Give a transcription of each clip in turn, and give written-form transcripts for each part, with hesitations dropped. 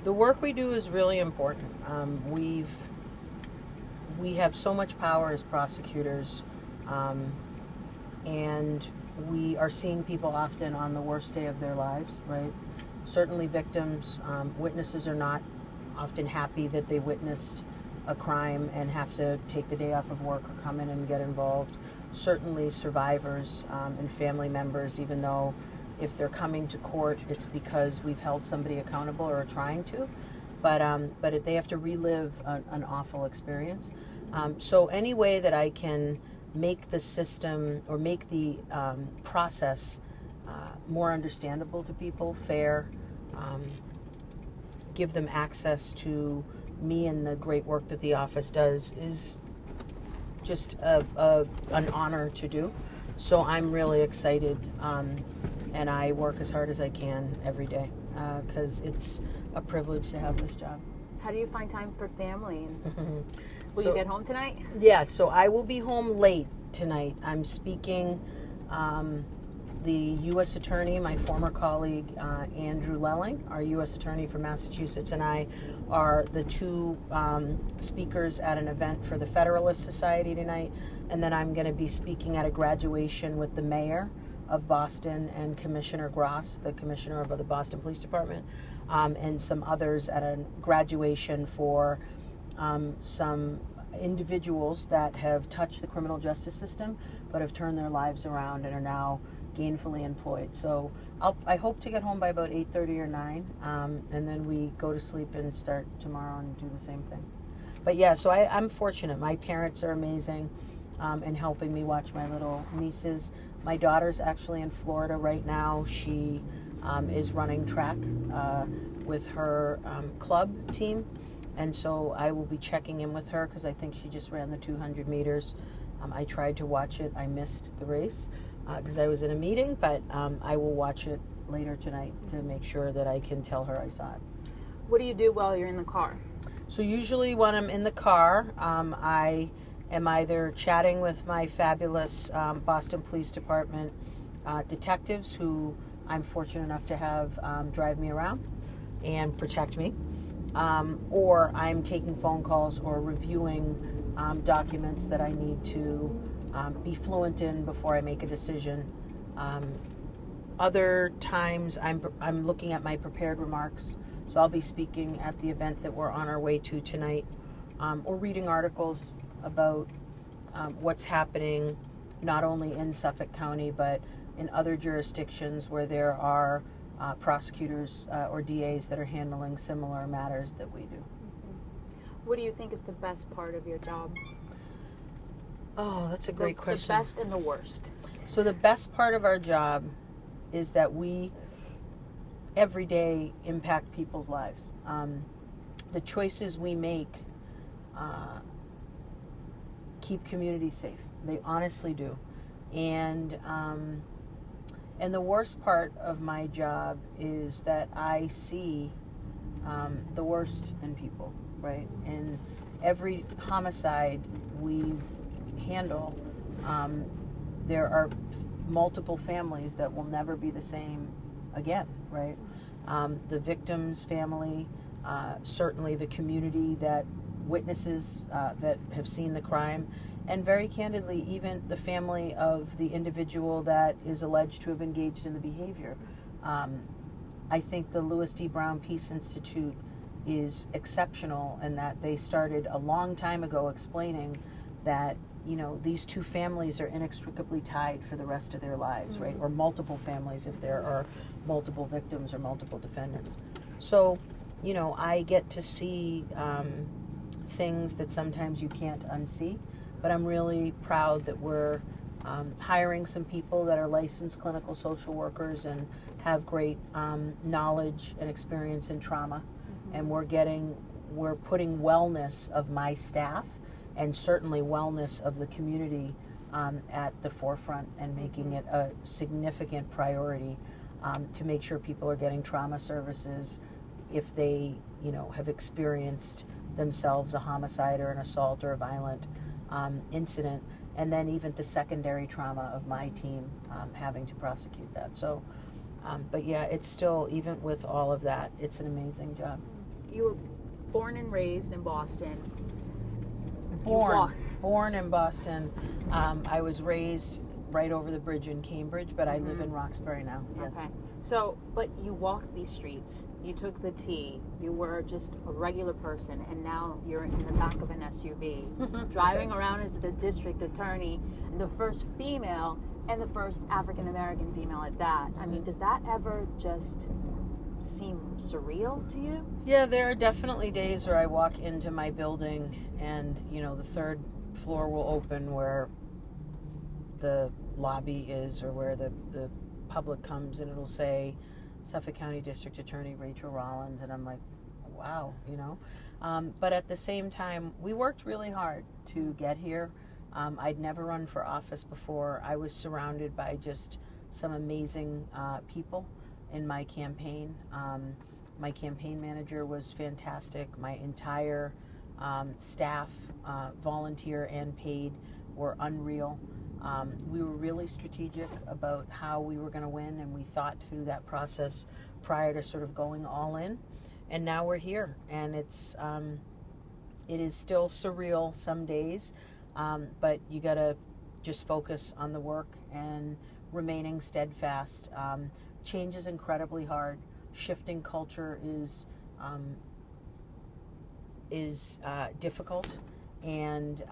The work we do is really important. We have so much power as prosecutors, and we are seeing people often on the worst day of their lives, right? Certainly victims, witnesses are not often happy that they witnessed a crime and have to take the day off of work or come in and get involved. Certainly survivors and family members, even though if they're coming to court, it's because we've held somebody accountable or are trying to, but they have to relive an awful experience. So any way that I can make the system or make the process more understandable to people, fair, give them access to me and the great work that the office does is just an honor to do. So I'm really excited, and I work as hard as I can every day because it's a privilege to have this job. How do you find time for family? Will So- you get home tonight? Yeah, so I will be home late tonight. I'm speaking the U.S. Attorney, my former colleague, Andrew Lelling, our U.S. Attorney for Massachusetts, and I are the two speakers at an event for the Federalist Society tonight. And then I'm going to be speaking at a graduation with the mayor of Boston and Commissioner Gross, the commissioner of the Boston Police Department, and some others at a graduation for some individuals that have touched the criminal justice system but have turned their lives around and are now gainfully employed. So I hope to get home by about 8:30 or 9, and then we go to sleep and start tomorrow and do the same thing. But yeah, so I'm fortunate. My parents are amazing in helping me watch my little nieces. My daughter's actually in Florida right now. She is running track with her club team. And so I will be checking in with her because I think she just ran the 200 meters. I tried to watch it. I missed the race because I was in a meeting, but I will watch it later tonight to make sure that I can tell her I saw it. What do you do while you're in the car? So usually when I'm in the car, I am either chatting with my fabulous Boston Police Department detectives who I'm fortunate enough to have drive me around and protect me. Or I'm taking phone calls or reviewing documents that I need to be fluent in before I make a decision. Other times I'm looking at my prepared remarks. So I'll be speaking at the event that we're on our way to tonight, or reading articles about what's happening not only in Suffolk County but in other jurisdictions where there are prosecutors or DAs that are handling similar matters that we do. What do you think is the best part of your job? Oh, that's a great question. The best and the worst. So the best part of our job is that we every day impact people's lives. The choices we make keep communities safe. They honestly do. And the worst part of my job is that I see the worst in people, right? And every homicide we handle, there are multiple families that will never be the same again, right? The victim's family, certainly the community that witnesses that have seen the crime, and very candidly, even the family of the individual that is alleged to have engaged in the behavior. I think the Louis D. Brown Peace Institute is exceptional in that they started a long time ago explaining that, you know, these two families are inextricably tied for the rest of their lives, right? Or multiple families if there are multiple victims or multiple defendants. So, you know, I get to see things that sometimes you can't unsee. But I'm really proud that we're hiring some people that are licensed clinical social workers and have great knowledge and experience in trauma. And we're putting wellness of my staff and certainly wellness of the community at the forefront and making it a significant priority to make sure people are getting trauma services if they, you know, have experienced themselves a homicide or an assault or a violent incident, and then even the secondary trauma of my team having to prosecute that. So, but yeah, it's still, even with all of that, it's an amazing job. you were born and raised in Boston. Born in Boston. I was raised right over the bridge in Cambridge, but I live in Roxbury now. Yes. Okay. So, but you walked these streets, you took the T, you were just a regular person, and now you're in the back of an SUV, driving around as the district attorney, and the first female, and the first African-American female at that. I mean, does that ever just seem surreal to you? Yeah, there are definitely days where I walk into my building and, you know, the third floor will open where the lobby is, or where the public comes, and it'll say Suffolk County District Attorney Rachael Rollins, and I'm like, wow, you know. But at the same time, we worked really hard to get here. I'd never run for office before. I was surrounded by just some amazing people in my campaign. My campaign manager was fantastic. My entire staff, volunteer and paid, were unreal. We were really strategic about how we were going to win, and we thought through that process prior to sort of going all in. And now we're here, and it is still surreal some days, but you got to just focus on the work and remaining steadfast. Change is incredibly hard. Shifting culture is difficult, and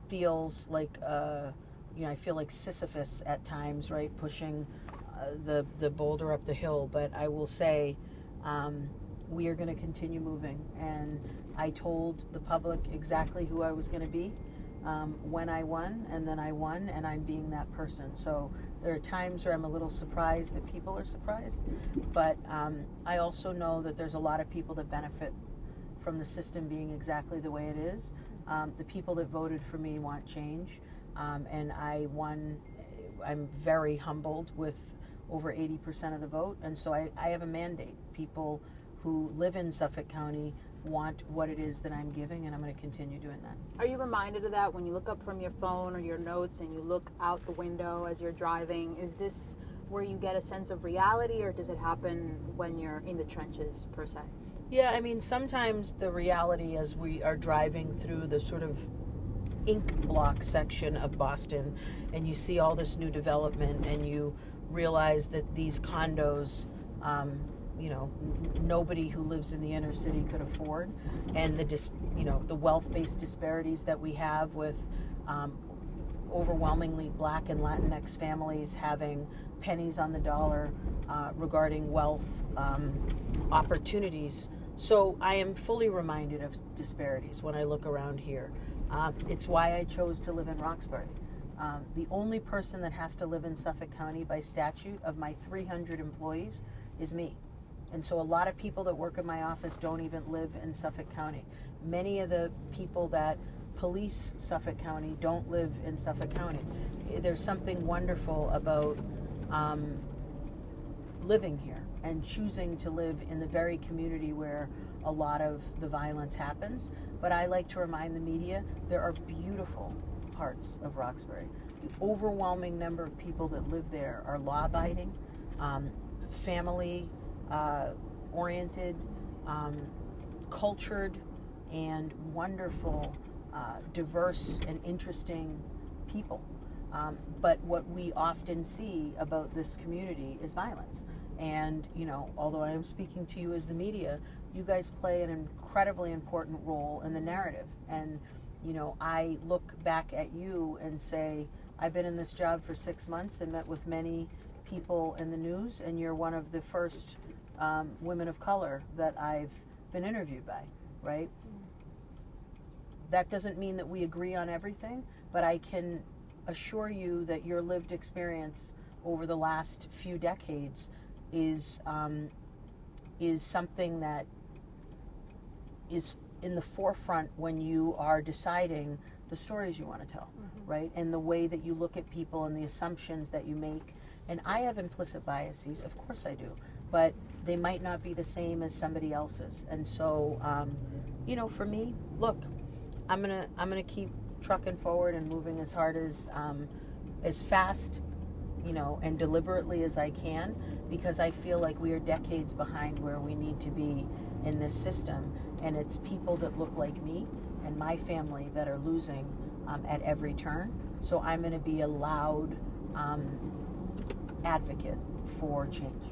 feels like I feel like Sisyphus at times, right, pushing the boulder up the hill. But I will say, we are going to continue moving, and I told the public exactly who I was going to be when I won, and then I won, and I'm being that person. So there are times where I'm a little surprised that people are surprised, but I also know that there's a lot of people that benefit from the system being exactly the way it is. The people that voted for me want change, and I won. I'm very humbled with over 80% of the vote, and so I have a mandate. People who live in Suffolk County want what it is that I'm giving, and I'm going to continue doing that. Are you reminded of that when you look up from your phone or your notes and you look out the window as you're driving? Is this where you get a sense of reality, or does it happen when you're in the trenches, per se? Yeah, I mean, sometimes the reality as we are driving through the sort of ink block section of Boston, and you see all this new development, and you realize that these condos, nobody who lives in the inner city could afford, and the wealth-based disparities that we have with overwhelmingly Black and Latinx families having pennies on the dollar regarding wealth opportunities. So I am fully reminded of disparities when I look around here. It's why I chose to live in Roxbury. The only person that has to live in Suffolk County by statute of my 300 employees is me. And so a lot of people that work in my office don't even live in Suffolk County. Many of the people that police Suffolk County don't live in Suffolk County. There's something wonderful about living here and choosing to live in the very community where a lot of the violence happens. But I like to remind the media, there are beautiful parts of Roxbury. The overwhelming number of people that live there are law-abiding, family oriented, cultured, and wonderful, diverse and interesting people. But what we often see about this community is violence. And, although I am speaking to you as the media, you guys play an incredibly important role in the narrative. And, I look back at you and say, I've been in this job for 6 months and met with many people in the news, and you're one of the first women of color that I've been interviewed by, right? That doesn't mean that we agree on everything, but I can assure you that your lived experience over the last few decades is something that is in the forefront when you are deciding the stories you want to tell, right? And the way that you look at people and the assumptions that you make. And I have implicit biases, of course I do, but they might not be the same as somebody else's. And so, for me, look, I'm gonna keep trucking forward and moving as hard as fast and deliberately as I can, because I feel like we are decades behind where we need to be in this system, and it's people that look like me and my family that are losing at every turn. So I'm going to be a loud advocate for change.